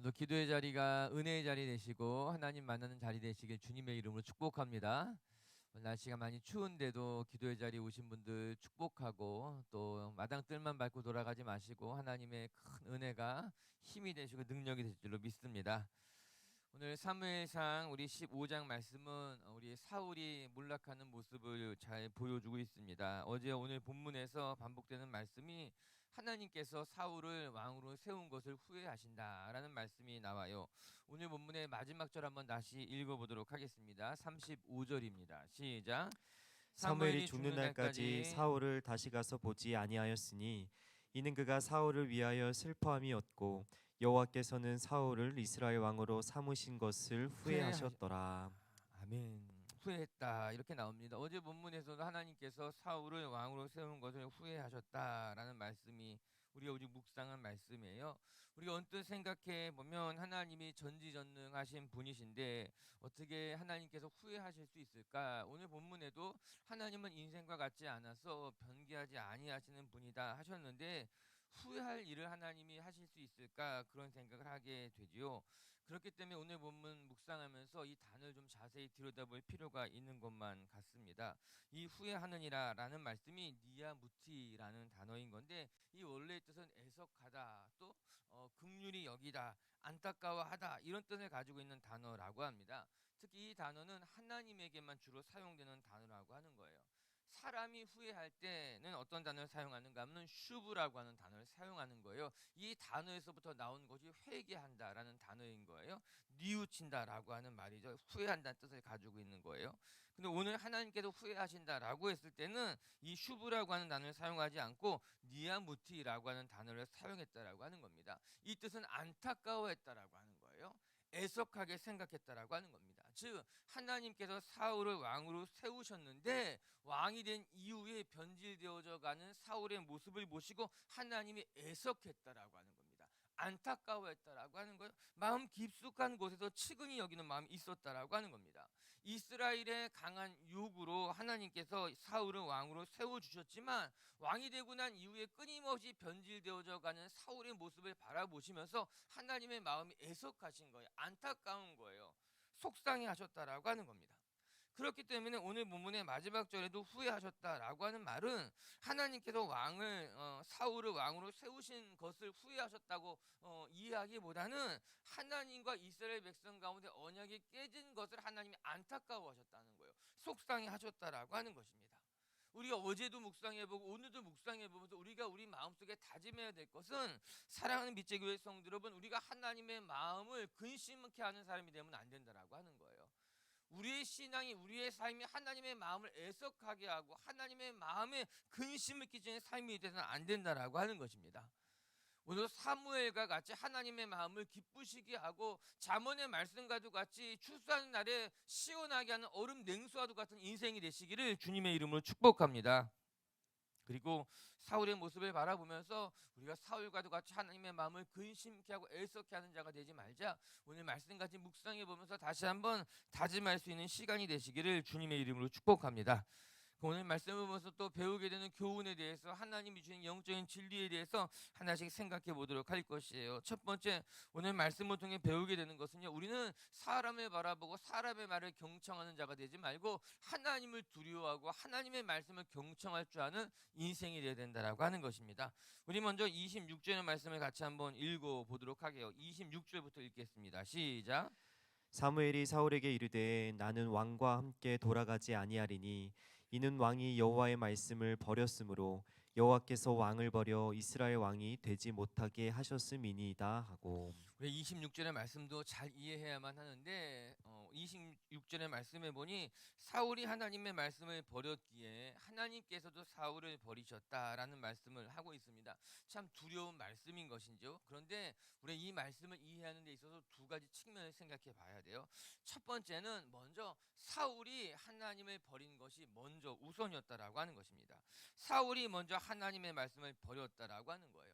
오늘 기도의 자리가 은혜의 자리 되시고 하나님 만나는 자리 되시길 주님의 이름으로 축복합니다. 오늘 날씨가 많이 추운데도 기도의 자리에 오신 분들 축복하고 또 마당 뜰만 밟고 돌아가지 마시고 하나님의 큰 은혜가 힘이 되시고 능력이 되실 줄로 믿습니다. 오늘 사무엘상 우리 15장 말씀은 우리 사울이 몰락하는 모습을 잘 보여주고 있습니다. 어제 오늘 본문에서 반복되는 말씀이 하나님께서 사울을 왕으로 세운 것을 후회하신다라는 말씀이 나와요. 오늘 본문의 마지막 절 한번 다시 읽어보도록 하겠습니다. 35절입니다. 시작. 사무엘이 사무엘이 죽는 죽는 날까지 날까지 사울을 다시 가서 보지 아니하였으니 이는 그가 사울을 위하여 슬퍼함이었고 여호와께서는 사울을 이스라엘 왕으로 삼으신 것을 후회하셨 후회하셨더라. 아멘. 후회했다 이렇게 나옵니다. 어제 본문에서도 하나님께서 사울을 왕으로 세운 것을 후회하셨다라는 말씀이 우리가 오직 묵상한 말씀이에요. 우리가 언뜻 생각해 보면 하나님이 전지전능하신 분이신데 어떻게 하나님께서 후회하실 수 있을까? 오늘 본문에도 하나님은 인생과 같지 않아서 변개하지 아니하시는 분이다 하셨는데 후회할 일을 하나님이 하실 수 있을까? 그런 생각을 하게 되지요. 그렇기 때문에 오늘 본문 묵상하면서 이 단어를 좀 자세히 들여다볼 필요가 있는 것만 같습니다. 이 후회하느니라라는 말씀이 니아무티라는 단어인 건데 이 원래의 뜻은 애석하다, 또 긍휼히 여기다, 안타까워하다 이런 뜻을 가지고 있는 단어라고 합니다. 특히 이 단어는 하나님에게만 주로 사용되는 단어라고 하는 거예요. 사람이 후회할 때는 어떤 단어를 사용하는가 하면 슈브라고 하는 단어를 사용하는 거예요. 이 단어에서부터 나온 것이 회개한다라는 단어인 거예요. 뉘우친다라고 하는 말이죠. 후회한다는 뜻을 가지고 있는 거예요. 근데 오늘 하나님께서 후회하신다라고 했을 때는 이 슈브라고 하는 단어를 사용하지 않고 니아무티라고 하는 단어를 사용했다라고 하는 겁니다. 이 뜻은 안타까워했다라고 하는 거예요. 애석하게 생각했다라고 하는 겁니다. 즉 하나님께서 사울을 왕으로 세우셨는데 왕이 된 이후에 변질되어져 가는 사울의 모습을 보시고 하나님이 애석했다라고 하는 겁니다. 안타까워했다라고 하는 거예요. 마음 깊숙한 곳에서 측은히 여기는 마음이 있었다라고 하는 겁니다. 이스라엘의 강한 요구로 하나님께서 사울을 왕으로 세워주셨지만 왕이 되고 난 이후에 끊임없이 변질되어져 가는 사울의 모습을 바라보시면서 하나님의 마음이 애석하신 거예요. 안타까운 거예요. 속상해 하셨다라고 하는 겁니다. 그렇기 때문에 오늘 본문의 마지막 절에도 후회하셨다라고 하는 말은 하나님께서 사울을 왕으로 세우신 것을 후회하셨다고 이해하기보다는 하나님과 이스라엘 백성 가운데 언약이 깨진 것을 하나님이 안타까워하셨다는 거예요. 속상해 하셨다라고 하는 것입니다. 우리가 어제도 묵상해보고 오늘도 묵상해보면서 우리가 우리 마음속에 다짐해야 될 것은, 사랑하는 빛의 교회 성도 여러분, 우리가 하나님의 마음을 근심 있게 하는 사람이 되면 안 된다라고 하는 거예요. 우리의 신앙이, 우리의 삶이 하나님의 마음을 애석하게 하고 하나님의 마음에 근심을 끼치는 삶이 되서는 안 된다라고 하는 것입니다. 오늘 사무엘과 같이 하나님의 마음을 기쁘시게 하고 잠언의 말씀과도 같이 추수하는 날에 시원하게 하는 얼음 냉수와도 같은 인생이 되시기를 주님의 이름으로 축복합니다. 그리고 사울의 모습을 바라보면서 우리가 사울과도 같이 하나님의 마음을 근심케 하고 애석케 하는 자가 되지 말자, 오늘 말씀같이 묵상해 보면서 다시 한번 다짐할 수 있는 시간이 되시기를 주님의 이름으로 축복합니다. 오늘 말씀을 보면서 또 배우게 되는 교훈에 대해서, 하나님이 주신 영적인 진리에 대해서 하나씩 생각해 보도록 할 것이에요. 첫 번째, 오늘 말씀을 통해 배우게 되는 것은요, 우리는 사람을 바라보고 사람의 말을 경청하는 자가 되지 말고 하나님을 두려워하고 하나님의 말씀을 경청할 줄 아는 인생이 되어야 된다라고 하는 것입니다. 우리 먼저 26절의 말씀을 같이 한번 읽어보도록 하게요. 26절부터 읽겠습니다. 시작. 사무엘이 사울에게 이르되 나는 왕과 함께 돌아가지 아니하리니 이는 왕이 여호와의 말씀을 버렸으므로 여호와께서 왕을 버려 이스라엘 왕이 되지 못하게 하셨음이니이다 하고. 우리 26절의 말씀도 잘 이해해야만 하는데 26절의 말씀에 보니 사울이 하나님의 말씀을 버렸기에 하나님께서도 사울을 버리셨다라는 말씀을 하고 있습니다. 참 두려운 말씀인 것이죠. 그런데 우리 이 말씀을 이해하는 데 있어서 두 가지 측면을 생각해 봐야 돼요. 첫 번째는 먼저 사울이 하나님을 버린 것이 먼저 우선이었다라고 하는 것입니다. 사울이 먼저 하나님의 말씀을 버렸다라고 하는 거예요.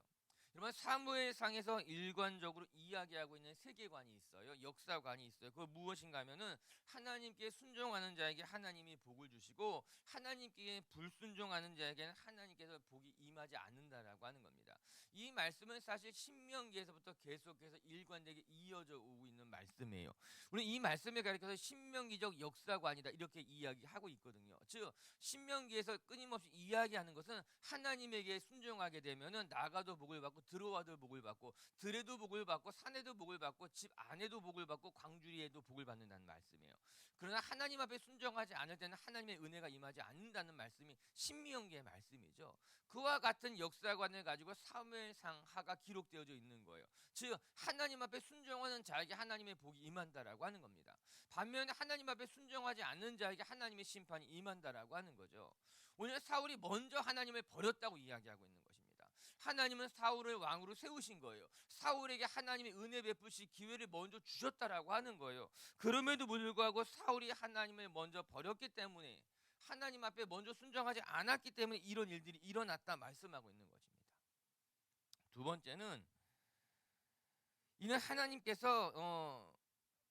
여러분, 사무엘상에서 일관적으로 이야기하고 있는 세계관이 있어요. 역사관이 있어요. 그거 무엇인가 하면은 하나님께 순종하는 자에게 하나님이 복을 주시고 하나님께 불순종하는 자에게는 하나님께서 복이 임하지 않는다라고 하는 겁니다. 이 말씀은 사실 신명기에서부터 계속해서 일관되게 이어져 오고 있는 말씀이에요. 우리 이 말씀을 가리켜서 신명기적 역사관이다 이렇게 이야기하고 있거든요. 즉 신명기에서 끊임없이 이야기하는 것은 하나님에게 순종하게 되면은 나가도 복을 받고 들어와도 복을 받고 들에도 복을 받고 산에도 복을 받고 집 안에도 복을 받고 광주리에도 복을 받는다는 말씀이에요. 그러나 하나님 앞에 순종하지 않을 때는 하나님의 은혜가 임하지 않는다는 말씀이 신명기의 말씀이죠. 그와 같은 역사관을 가지고 사무엘상하가 기록되어져 있는 거예요. 즉 하나님 앞에 순종하는 자에게 하나님의 복이 임한다라고 하는 겁니다. 반면에 하나님 앞에 순종하지 않는 자에게 하나님의 심판이 임한다라고 하는 거죠. 오늘 사울이 먼저 하나님을 버렸다고 이야기하고 있는 것입니다. 하나님은 사울을 왕으로 세우신 거예요. 사울에게 하나님의 은혜 베푸실 기회를 먼저 주셨다라고 하는 거예요. 그럼에도 불구하고 사울이 하나님을 먼저 버렸기 때문에 하나님 앞에 먼저 순종하지 않았기 때문에 이런 일들이 일어났다 말씀하고 있는 것입니다. 두 번째는 이는 하나님께서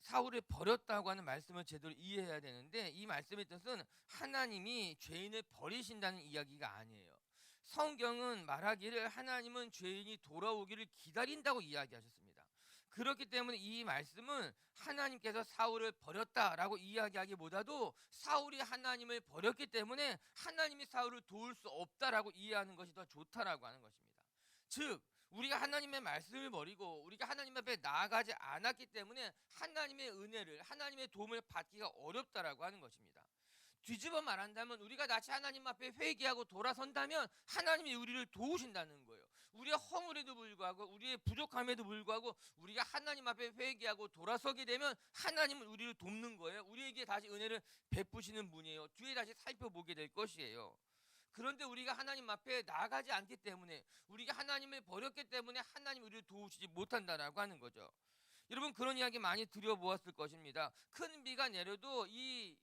사울을 버렸다고 하는 말씀을 제대로 이해해야 되는데 이 말씀의 뜻은 하나님이 죄인을 버리신다는 이야기가 아니에요. 성경은 말하기를 하나님은 죄인이 돌아오기를 기다린다고 이야기하셨습니다. 그렇기 때문에 이 말씀은 하나님께서 사울을 버렸다라고 이야기하기보다도 사울이 하나님을 버렸기 때문에 하나님이 사울을 도울 수 없다라고 이해하는 것이 더 좋다라고 하는 것입니다. 즉 우리가 하나님의 말씀을 버리고 우리가 하나님 앞에 나아가지 않았기 때문에 하나님의 은혜를 하나님의 도움을 받기가 어렵다라고 하는 것입니다. 뒤집어 말한다면 우리가 다시 하나님 앞에 회개하고 돌아선다면 하나님이 우리를 도우신다는 거예요. 우리의 허물에도 불구하고 우리의 부족함에도 불구하고 우리가 하나님 앞에 회개하고 돌아서게 되면 하나님은 우리를 돕는 거예요. 우리에게 다시 은혜를 베푸시는 분이에요. 뒤에 다시 살펴보게 될 것이에요. 그런데 우리가 하나님 앞에 나아가지 않기 때문에 우리가 하나님을 버렸기 때문에 하나님 우리를 도우시지 못한다라고 하는 거죠. 여러분 그런 이야기 많이 들어보았을 것입니다. 큰 비가 내려도 이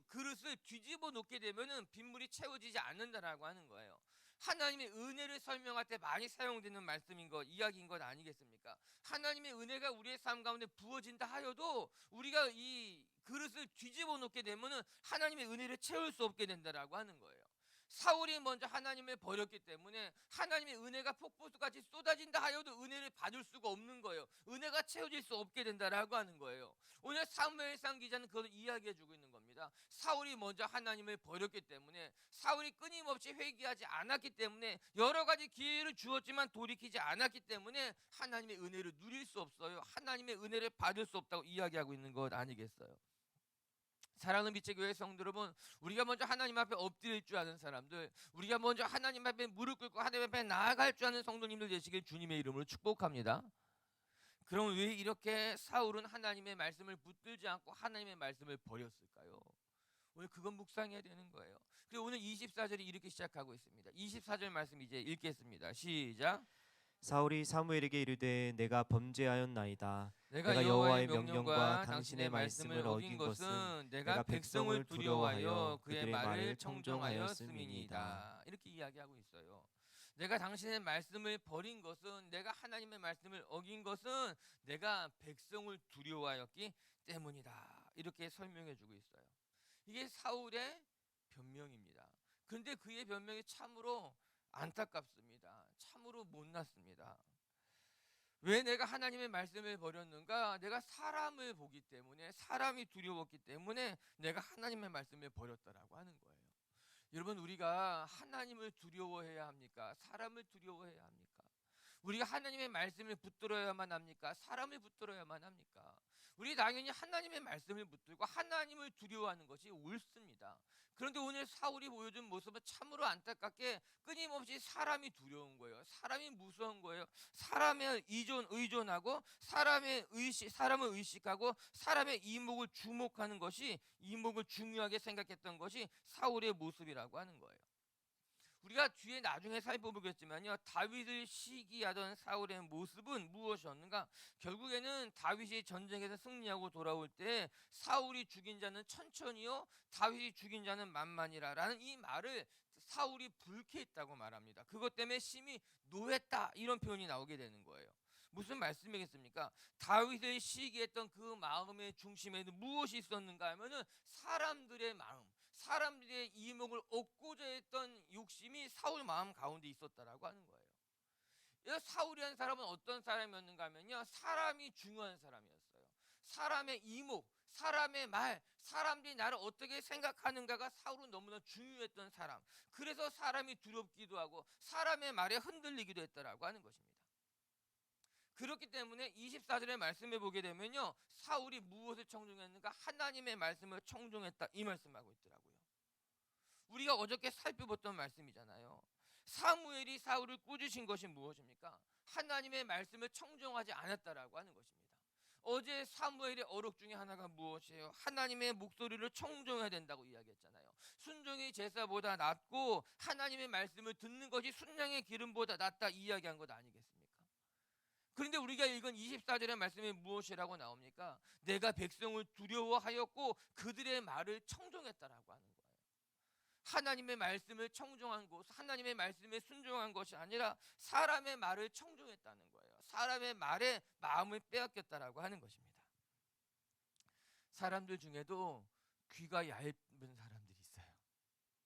그릇을 뒤집어 놓게 되면은 빗물이 채워지지 않는다라고 하는 거예요. 하나님의 은혜를 설명할 때 많이 사용되는 말씀인 것, 이야기인 것 아니겠습니까? 하나님의 은혜가 우리의 삶 가운데 부어진다 하여도 우리가 이 그릇을 뒤집어 놓게 되면은 하나님의 은혜를 채울 수 없게 된다라고 하는 거예요. 사울이 먼저 하나님을 버렸기 때문에 하나님의 은혜가 폭포수같이 쏟아진다 하여도 은혜를 받을 수가 없는 거예요. 은혜가 채워질 수 없게 된다라고 하는 거예요. 오늘 사무엘상 기자는 그걸 이야기해 주고 있는 겁니다. 사울이 먼저 하나님을 버렸기 때문에 사울이 끊임없이 회개하지 않았기 때문에 여러 가지 기회를 주었지만 돌이키지 않았기 때문에 하나님의 은혜를 누릴 수 없어요. 하나님의 은혜를 받을 수 없다고 이야기하고 있는 것 아니겠어요? 사랑하는 빛의 교회 성도 여러분, 우리가 먼저 하나님 앞에 엎드릴 줄 아는 사람들, 우리가 먼저 하나님 앞에 무릎 꿇고 하나님 앞에 나아갈 줄 아는 성도님들 되시길 주님의 이름으로 축복합니다. 그럼 왜 이렇게 사울은 하나님의 말씀을 붙들지 않고 하나님의 말씀을 버렸을까요? 오늘 그건 묵상해야 되는 거예요. 그리고 오늘 24절이 이렇게 시작하고 있습니다. 24절 말씀 이제 읽겠습니다. 시작. 사울이 사무엘에게 이르되 내가 범죄하였나이다. 내가 여호와의 명령과 당신의 말씀을 어긴 것은 내가 백성을 두려워하여 그의 말을 청종하였음이니이다. 이렇게 이야기하고 있어요. 내가 당신의 말씀을 버린 것은 내가 하나님의 말씀을 어긴 것은 내가 백성을 두려워하였기 때문이다. 이렇게 설명해 주고 있어요. 이게 사울의 변명입니다. 그런데 그의 변명이 참으로 안타깝습니다. 참으로 못났습니다. 왜 내가 하나님의 말씀을 버렸는가? 내가 사람을 보기 때문에 사람이 두려웠기 때문에 내가 하나님의 말씀을 버렸다라고 하는 거예요. 여러분 우리가 하나님을 두려워해야 합니까? 사람을 두려워해야 합니까? 우리가 하나님의 말씀을 붙들어야만 합니까? 사람을 붙들어야만 합니까? 우리 당연히 하나님의 말씀을 붙들고 하나님을 두려워하는 것이 옳습니다. 그런데 오늘 사울이 보여준 모습은 참으로 안타깝게 끊임없이 사람이 두려운 거예요. 사람이 무서운 거예요. 사람에 의존하고 사람을 의식하고 사람의 이목을 주목하는 것이 이목을 중요하게 생각했던 것이 사울의 모습이라고 하는 거예요. 우리가 뒤에 나중에 살펴보겠지만요, 다윗을 시기하던 사울의 모습은 무엇이었는가? 결국에는 다윗이 전쟁에서 승리하고 돌아올 때 사울이 죽인 자는 천천히요, 다윗이 죽인 자는 만만이라라는 이 말을 사울이 불쾌했다고 말합니다. 그것 때문에 심히 노했다 이런 표현이 나오게 되는 거예요. 무슨 말씀이겠습니까? 다윗을 시기했던 그 마음의 중심에는 무엇이 있었는가 하면은 사람들의 마음, 사람들의 이목을 얻고자 했던 욕심이 사울 마음 가운데 있었다라고 하는 거예요. 사울이라는 사람은 어떤 사람이었는가 하면요, 사람이 중요한 사람이었어요. 사람의 이목, 사람의 말, 사람들이 나를 어떻게 생각하는가가 사울은 너무나 중요했던 사람. 그래서 사람이 두렵기도 하고 사람의 말에 흔들리기도 했다라고 하는 것입니다. 그렇기 때문에 24절의 말씀에 보게 되면요, 사울이 무엇을 청종했는가? 하나님의 말씀을 청종했다, 이 말씀하고 있더라고요. 우리가 어저께 살펴봤던 말씀이잖아요. 사무엘이 사울을 꾸짖으신 것이 무엇입니까? 하나님의 말씀을 청종하지 않았다라고 하는 것입니다. 어제 사무엘의 어록 중에 하나가 무엇이에요? 하나님의 목소리를 청종해야 된다고 이야기했잖아요. 순종이 제사보다 낫고 하나님의 말씀을 듣는 것이 순양의 기름보다 낫다, 이야기한 것 아니겠습니까? 그런데 우리가 읽은 24절의 말씀이 무엇이라고 나옵니까? 내가 백성을 두려워하였고 그들의 말을 청종했다라고 하는 거예요. 하나님의 말씀을 청종한 것, 하나님의 말씀에 순종한 것이 아니라 사람의 말을 청종했다는 거예요. 사람의 말에 마음을 빼앗겼다라고 하는 것입니다. 사람들 중에도 귀가 얇은 사람들이 있어요.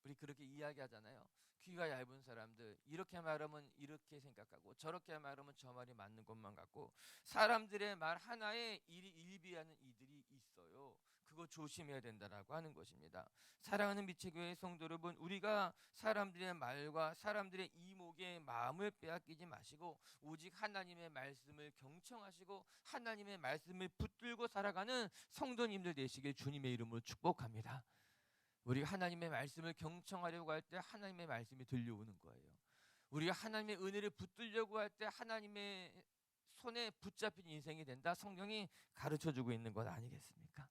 우리 그렇게 이야기하잖아요. 귀가 얇은 사람들, 이렇게 말하면 이렇게 생각하고 저렇게 말하면 저 말이 맞는 것만 같고, 사람들의 말 하나에 일비하는 이들이 있어요. 그거 조심해야 된다라고 하는 것입니다. 사랑하는 미체교회 성도 여러분, 우리가 사람들의 말과 사람들의 이목에 마음을 빼앗기지 마시고 오직 하나님의 말씀을 경청하시고 하나님의 말씀을 붙들고 살아가는 성도님들 되시길 주님의 이름으로 축복합니다. 우리가 하나님의 말씀을 경청하려고 할 때 하나님의 말씀이 들려오는 거예요. 우리가 하나님의 은혜를 붙들려고 할 때 하나님의 손에 붙잡힌 인생이 된다, 성경이 가르쳐주고 있는 것 아니겠습니까?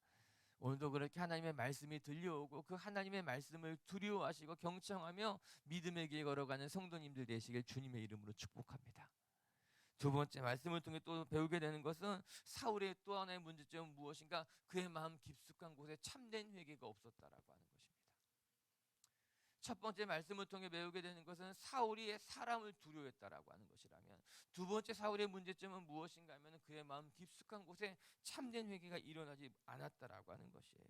오늘도 그렇게 하나님의 말씀이 들려오고 그 하나님의 말씀을 두려워하시고 경청하며 믿음의 길 걸어가는 성도님들 되시길 주님의 이름으로 축복합니다. 두 번째 말씀을 통해 또 배우게 되는 것은 사울의 또 하나의 문제점은 무엇인가? 그의 마음 깊숙한 곳에 참된 회개가 없었다라고 하는 것입니다. 첫 번째 말씀을 통해 배우게 되는 것은 사울이 사람을 두려워했다라고 하는 것이라면, 두 번째 사울의 문제점은 무엇인가 하면 그의 마음 깊숙한 곳에 참된 회개가 일어나지 않았다라고 하는 것이에요.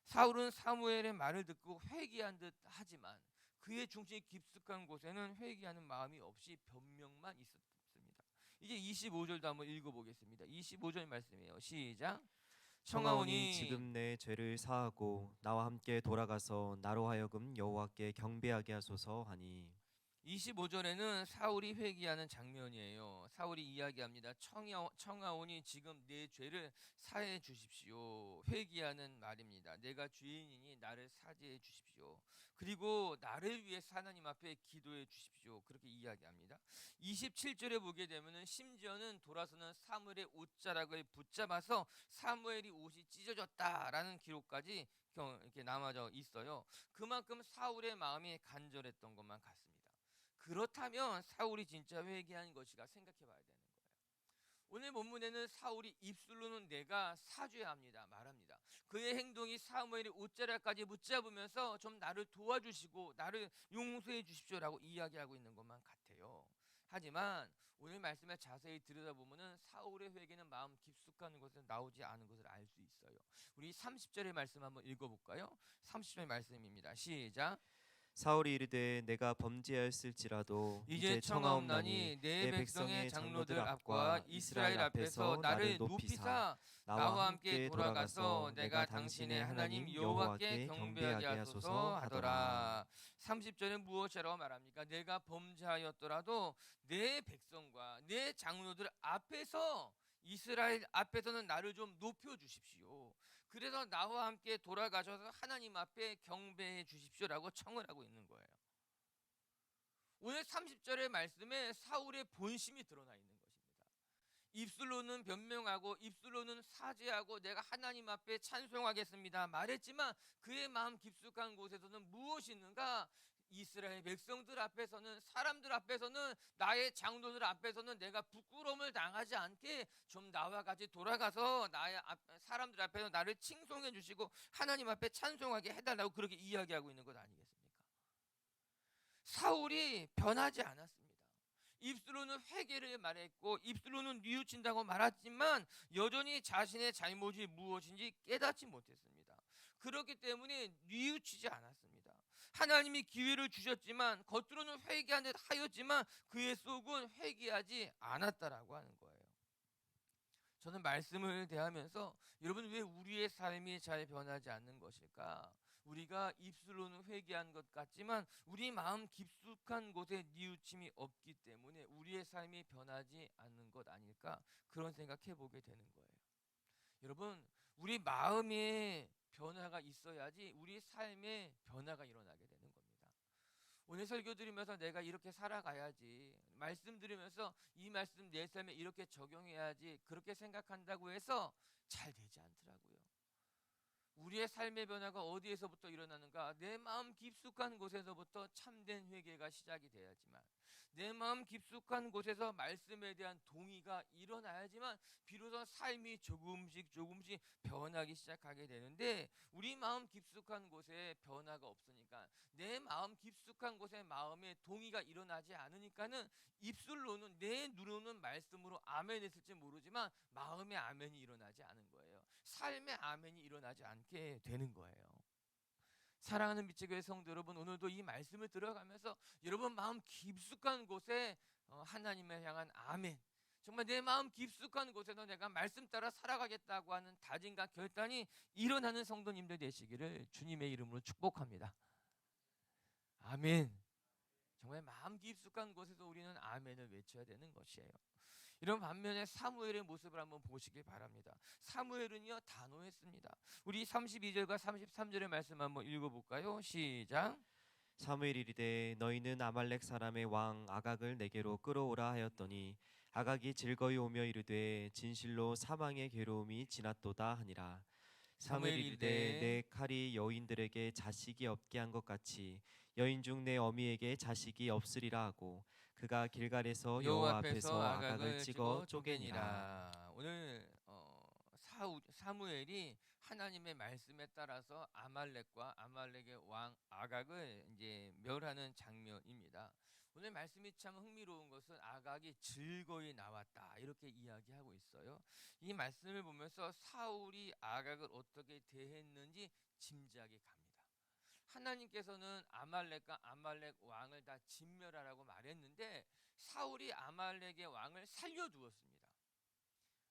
사울은 사무엘의 말을 듣고 회개한 듯 하지만 그의 중심이 깊숙한 곳에는 회개하는 마음이 없이 변명만 있었습니다. 이제 25절도 한번 읽어보겠습니다. 25절 말씀이에요. 시작. 청하오니 지금 내 죄를 사하고 나와 함께 돌아가서 나로 하여금 여호와께 경배하게 하소서 하니. 25절에는 사울이 회개하는 장면이에요. 사울이 이야기합니다. 청하오니 지금 내 죄를 사해 주십시오. 회개하는 말입니다. 내가 죄인이니 나를 사죄해 주십시오. 그리고 나를 위해서 하나님 앞에 기도해 주십시오. 그렇게 이야기합니다. 27절에 보게 되면은 심지어는 돌아서는 사무엘의 옷자락을 붙잡아서 사무엘이 옷이 찢어졌다라는 기록까지 이렇게 남아져 있어요. 그만큼 사울의 마음이 간절했던 것만 같습니다. 그렇다면 사울이 진짜 회개한 것이가 생각해 봐야 되는 거예요. 오늘 본문에는 사울이 입술로는 내가 사죄합니다 말합니다. 그의 행동이 사무엘의 옷자락까지 붙잡으면서 좀 나를 도와주시고 나를 용서해 주십시오라고 이야기하고 있는 것만 같아요. 하지만 오늘 말씀을 자세히 들여다보면 사울의 회개는 마음 깊숙한 곳에서 나오지 않은 것을 알 수 있어요. 우리 30절의 말씀 한번 읽어볼까요? 30절 말씀입니다. 시작. 사울이 이르되 내가 범죄하였을지라도 이제 청하옵나니 내 백성의 장로들 앞과 이스라엘 앞에서 나를 높이사 나와 함께 돌아가서 내가 당신의 하나님 여호와께 경배하게 하소서 하더라. 30절은 무엇이라고 말합니까? 내가 범죄하였더라도 내 백성과 내 장로들 앞에서, 이스라엘 앞에서는 나를 좀 높여주십시오. 그래서 나와 함께 돌아가셔서 하나님 앞에 경배해 주십시오라고 청을 하고 있는 거예요. 오늘 30절의 말씀에 사울의 본심이 드러나 있는 것입니다. 입술로는 변명하고 입술로는 사죄하고 내가 하나님 앞에 찬송하겠습니다 말했지만 그의 마음 깊숙한 곳에서는 무엇이 있는가? 이스라엘 백성들 앞에서는, 사람들 앞에서는, 나의 장로들 앞에서는 내가 부끄러움을 당하지 않게 좀 나와 같이 돌아가서 나의 사람들 앞에서 나를 칭송해 주시고 하나님 앞에 찬송하게 해달라고 그렇게 이야기하고 있는 것 아니겠습니까? 사울이 변하지 않았습니다. 입술로는 회개를 말했고 입술로는 뉘우친다고 말했지만 여전히 자신의 잘못이 무엇인지 깨닫지 못했습니다. 그렇기 때문에 뉘우치지 않았습니다. 하나님이 기회를 주셨지만 겉으로는 회개한 듯 하였지만 그의 속은 회개하지 않았다라고 하는 거예요. 저는 말씀을 대하면서 여러분 왜 우리의 삶이 잘 변하지 않는 것일까? 우리가 입술로는 회개한 것 같지만 우리 마음 깊숙한 곳에 뉘우침이 없기 때문에 우리의 삶이 변하지 않는 것 아닐까? 그런 생각해 보게 되는 거예요. 여러분, 우리 마음에 변화가 있어야지 우리 삶에 변화가 일어나게 되는 겁니다. 오늘 설교 들으면서 내가 이렇게 살아가야지, 말씀 들으면서 이 말씀 내 삶에 이렇게 적용해야지, 그렇게 생각한다고 해서 잘 되지 않더라고요. 우리의 삶의 변화가 어디에서부터 일어나는가? 내 마음 깊숙한 곳에서부터 참된 회개가 시작이 돼야지만, 내 마음 깊숙한 곳에서 말씀에 대한 동의가 일어나야지만 비로소 삶이 조금씩 변하기 시작하게 되는데, 우리 마음 깊숙한 곳에 변화가 없으니까, 내 마음 깊숙한 곳에 마음의 동의가 일어나지 않으니까는 입술로는, 내 눈으로는 말씀으로 아멘 했을지 모르지만 마음의 아멘이 일어나지 않은 거예요. 삶의 아멘이 일어나지 않게 되는 거예요. 사랑하는 빛의 교회 성도 여러분, 오늘도 이 말씀을 들어가면서 여러분 마음 깊숙한 곳에 하나님을 향한 아멘, 정말 내 마음 깊숙한 곳에서 내가 말씀 따라 살아가겠다고 하는 다짐과 결단이 일어나는 성도님들 되시기를 주님의 이름으로 축복합니다. 아멘. 정말 마음 깊숙한 곳에서 우리는 아멘을 외쳐야 되는 것이에요. 이런 반면에 사무엘의 모습을 한번 보시길 바랍니다. 사무엘은요 단호했습니다. 우리 32절과 33절의 말씀 한번 읽어볼까요? 시작. 사무엘이 이르되 너희는 아말렉 사람의 왕 아각을 내게로 끌어오라 하였더니 아각이 즐거이 오며 이르되 진실로 사망의 괴로움이 지났도다 하니라. 사무엘이 사무엘이 이르되 이르되 내 칼이 여인들에게 자식이 없게 한 것 같이 여인 중 내 어미에게 자식이 없으리라 하고 그가 길갈에서 여호와 여호와 앞에서 앞에서 아각을 아각을 찍어 찍어 쪼개니라. 쪼개니라. 오늘 사무엘이 하나님의 말씀에 따라서 아말렉과 아말렉의 왕 아각을 이제 멸하는 장면입니다. 오늘 말씀이 참 흥미로운 것은 아각이 즐거이 나왔다 이렇게 이야기하고 있어요. 이 말씀을 보면서 사울이 아각을 어떻게 대했는지 짐작이 갑니다. 하나님께서는 아말렉과 아말렉 왕을 다 진멸하라고 말했는데 사울이 아말렉의 왕을 살려두었습니다.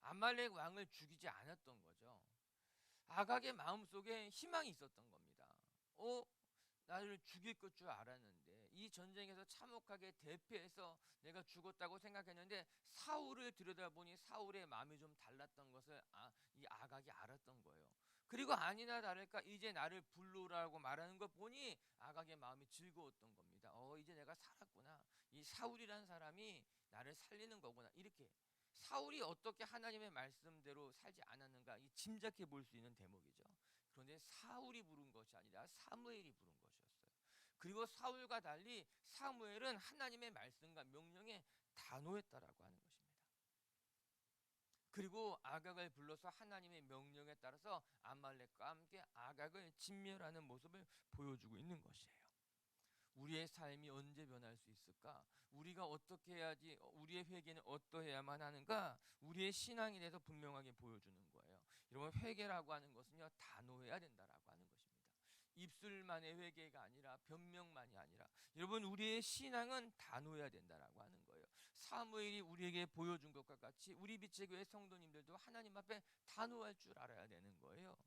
아말렉 왕을 죽이지 않았던 거죠. 아각의 마음속에 희망이 있었던 겁니다. 나를 죽일 것 줄 알았는데, 이 전쟁에서 참혹하게 대패해서 내가 죽었다고 생각했는데 사울을 들여다보니 사울의 마음이 좀 달랐던 것을 이 아각이 알았던 거예요. 그리고 아니나 다를까 이제 나를 불러라고 말하는 것 보니 아각의 마음이 즐거웠던 겁니다. 이제 내가 살았구나. 이 사울이라는 사람이 나를 살리는 거구나. 이렇게 사울이 어떻게 하나님의 말씀대로 살지 않았는가 이 짐작해 볼 수 있는 대목이죠. 그런데 사울이 부른 것이 아니라 사무엘이 부른 것이었어요. 그리고 사울과 달리 사무엘은 하나님의 말씀과 명령에 단호했다라고 하는 것입니다. 그리고 아각을 불러서 하나님의 명령에 따라서 아말렉과 함께 아각을 진멸하는 모습을 보여주고 있는 것이에요. 우리의 삶이 언제 변할 수 있을까? 우리가 어떻게 해야지, 우리의 회개는 어떠해야만 하는가? 우리의 신앙에 대해서 분명하게 보여주는 거예요. 여러분, 회개라고 하는 것은요 단호해야 된다라고 하는 것입니다. 입술만의 회개가 아니라, 변명만이 아니라, 여러분 우리의 신앙은 단호해야 된다라고 하는 거예요. 사무엘이 우리에게 보여준 것과 같이 우리 빛의 교회 성도님들도 하나님 앞에 단호할 줄 알아야 되는 거예요.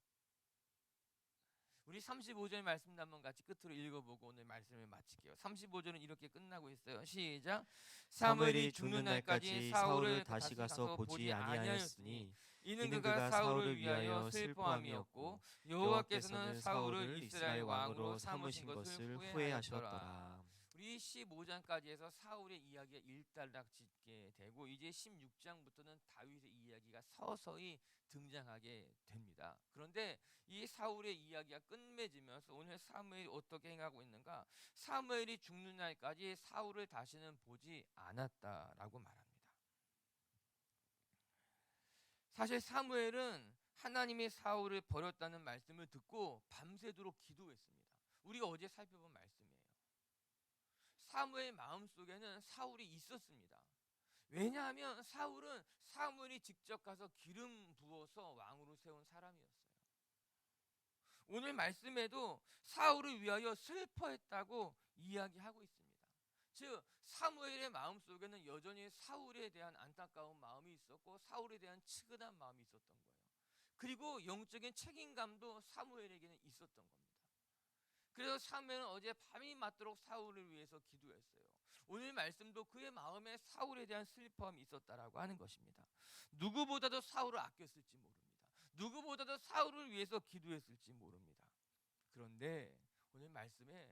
우리 35절 말씀 한번 같이 끝으로 읽어보고 오늘 말씀을 마칠게요. 35절은 이렇게 끝나고 있어요. 시작. 사무엘이 죽는 날까지 사울을 다시 가서 보지 아니하였으니 이는 그가 사울을 위하여 슬퍼함이었고 여호와께서는 사울을 이스라엘 왕으로 삼으신 것을 후회하셨더라. 우리 15장까지 해서 사울의 이야기가 일단락짓게 되고 이제 16장부터는 다윗의 이야기가 서서히 등장하게 됩니다. 그런데 이 사울의 이야기가 끝맺으면서 오늘 사무엘이 어떻게 행하고 있는가? 사무엘이 죽는 날까지 사울을 다시는 보지 않았다라고 말합니다. 사실 사무엘은 하나님이 사울을 버렸다는 말씀을 듣고 밤새도록 기도했습니다. 우리가 어제 살펴본 말씀이에요. 사무엘 마음속에는 사울이 있었습니다. 왜냐하면 사울은 사무엘이 직접 가서 기름 부어서 왕으로 세운 사람이었어요. 오늘 말씀에도 사울을 위하여 슬퍼했다고 이야기하고 있습니다. 즉 사무엘의 마음속에는 여전히 사울에 대한 안타까운 마음이 있었고 사울에 대한 측은한 마음이 있었던 거예요. 그리고 영적인 책임감도 사무엘에게는 있었던 겁니다. 그래서 사무엘은 어제 밤이 맞도록 사울을 위해서 기도했어요. 오늘 말씀도 그의 마음에 사울에 대한 슬퍼함이 있었다라고 하는 것입니다. 누구보다도 사울을 아꼈을지 모릅니다. 누구보다도 사울을 위해서 기도했을지 모릅니다. 그런데 오늘 말씀에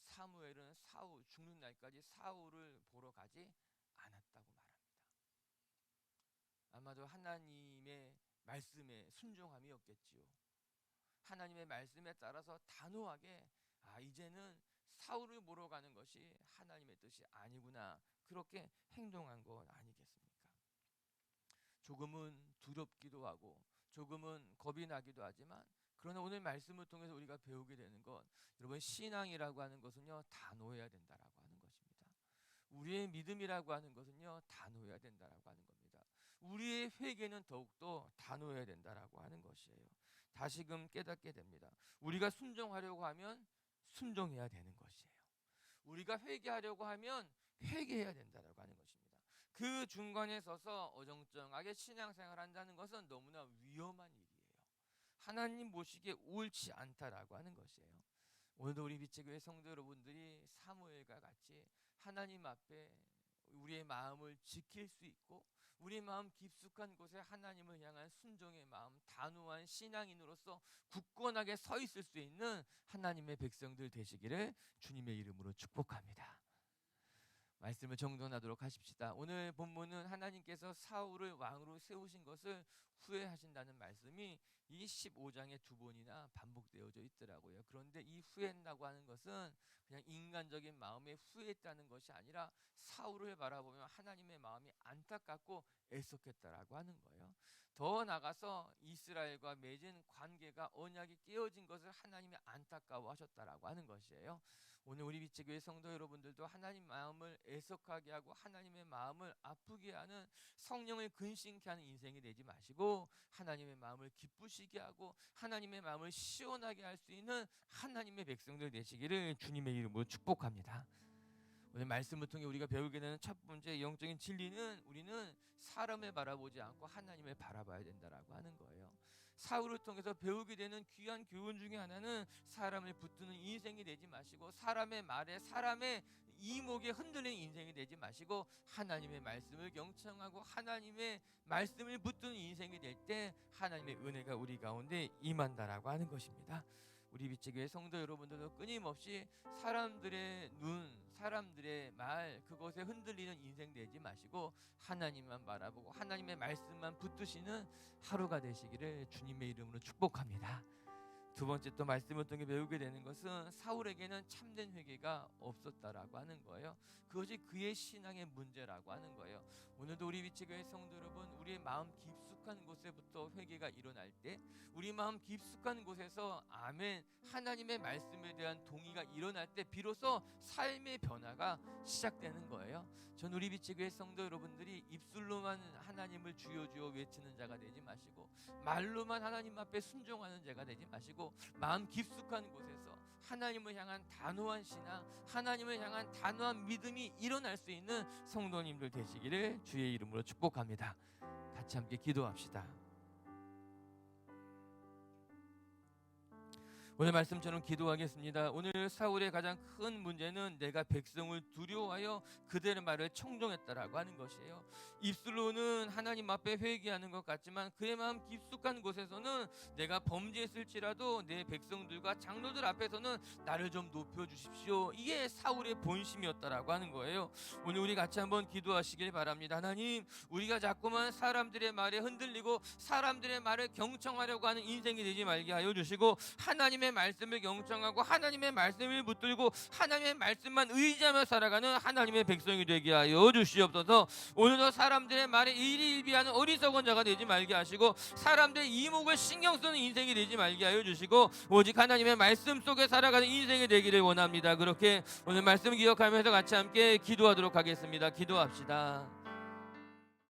사무엘은 사울 죽는 날까지 사울을 보러 가지 않았다고 말합니다. 아마도 하나님의 말씀에 순종함이었겠지요. 하나님의 말씀에 따라서 단호하게 이제는 사울을 보러 가는 것이 하나님의 뜻이 아니구나, 그렇게 행동한 것 아니겠습니까? 조금은 두렵기도 하고 조금은 겁이 나기도 하지만, 그러나 오늘 말씀을 통해서 우리가 배우게 되는 건, 여러분, 신앙이라고 하는 것은요 단호해야 된다라고 하는 것입니다. 우리의 믿음이라고 하는 것은요 단호해야 된다라고 하는 겁니다. 우리의 회개는 더욱더 단호해야 된다라고 하는 것이에요. 다시금 깨닫게 됩니다. 우리가 순종하려고 하면 순종해야 되는 것이에요. 우리가 회개하려고 하면 회개해야 된다라고 하는 것입니다. 그 중간에 서서 어정쩡하게 신앙생활 한다는 것은 너무나 위험한 일이에요. 하나님 보시기에 옳지 않다라고 하는 것이에요. 오늘도 우리 빛의교회 성도 여러분들이 사무엘과 같이 하나님 앞에 우리의 마음을 지킬 수 있고, 우리 마음 깊숙한 곳에 하나님을 향한 순종의 마음, 단호한 신앙인으로서 굳건하게 서 있을 수 있는 하나님의 백성들 되시기를 주님의 이름으로 축복합니다. 말씀을 정돈하도록 하십시다. 오늘 본문은 하나님께서 사울을 왕으로 세우신 것을 후회하신다는 말씀이 이 15장에 2번이나 반복되어져 있더라고요. 그런데 이 후회한다고 하는 것은 그냥 인간적인 마음에 후회했다는 것이 아니라 사울을 바라보면 하나님의 마음이 안타깝고 애석했다라고 하는 거예요. 더 나아가서 이스라엘과 맺은 관계가, 언약이 깨어진 것을 하나님이 안타까워하셨다라고 하는 것이에요. 오늘 우리 빛의교회 성도 여러분들도 하나님 마음을 애석하게 하고 하나님의 마음을 아프게 하는, 성령을 근심케 하는 인생이 되지 마시고, 하나님의 마음을 기쁘시게 하고 하나님의 마음을 시원하게 할 수 있는 하나님의 백성들 되시기를 주님의 이름으로 축복합니다. 오늘 말씀을 통해 우리가 배우게 되는 첫 번째 영적인 진리는, 우리는 사람을 바라보지 않고 하나님을 바라봐야 된다라고 하는 거예요. 사울을 통해서 배우게 되는 귀한 교훈 중에 하나는, 사람을 붙드는 인생이 되지 마시고, 사람의 말에, 사람의 이목에 흔들리는 인생이 되지 마시고, 하나님의 말씀을 경청하고 하나님의 말씀을 붙드는 인생이 될 때 하나님의 은혜가 우리 가운데 임한다라고 하는 것입니다. 우리 빛의교회 성도 여러분들도 끊임없이 사람들의 눈, 사람들의 말, 그것에 흔들리는 인생 되지 마시고 하나님만 바라보고 하나님의 말씀만 붙드시는 하루가 되시기를 주님의 이름으로 축복합니다. 두 번째 또 말씀을 통해 배우게 되는 것은, 사울에게는 참된 회개가 없었다라고 하는 거예요. 그것이 그의 신앙의 문제라고 하는 거예요. 오늘도 우리 빛의교회 성도 여러분, 우리의 마음 깊숙한 곳에부터 회개가 일어날 때, 우리 마음 깊숙한 곳에서 아멘, 하나님의 말씀에 대한 동의가 일어날 때 비로소 삶의 변화가 시작되는 거예요. 전 우리 빛의교회 성도 여러분들이 입술로만 하나님을 주여 주여 외치는 자가 되지 마시고, 말로만 하나님 앞에 순종하는 자가 되지 마시고, 마음 깊숙한 곳에서 하나님을 향한 단호한 신앙, 하나님을 향한 단호한 믿음이 일어날 수 있는 성도님들 되시기를 주의 이름으로 축복합니다. 같이 함께 기도합시다. 오늘 말씀처럼 기도하겠습니다. 오늘 사울의 가장 큰 문제는 내가 백성을 두려워하여 그들의 말을 청종했다라고 하는 것이에요. 입술로는 하나님 앞에 회개하는 것 같지만 그의 마음 깊숙한 곳에서는 내가 범죄했을지라도 내 백성들과 장로들 앞에서는 나를 좀 높여주십시오. 이게 사울의 본심이었다라고 하는 거예요. 오늘 우리 같이 한번 기도하시길 바랍니다. 하나님, 우리가 자꾸만 사람들의 말에 흔들리고 사람들의 말을 경청하려고 하는 인생이 되지 말게 하여 주시고, 하나님의 말씀을 경청하고 하나님의 말씀을 붙들고 하나님의 말씀만 의지하며 살아가는 하나님의 백성이 되게 하여 주시옵소서. 오늘도 사람들의 말에 일희일비하는 어리석은 자가 되지 말게 하시고, 사람들의 이목을 신경 쓰는 인생이 되지 말게 하여 주시고, 오직 하나님의 말씀 속에 살아가는 인생이 되기를 원합니다. 그렇게 오늘 말씀 기억하면서 같이 함께 기도하도록 하겠습니다. 기도합시다.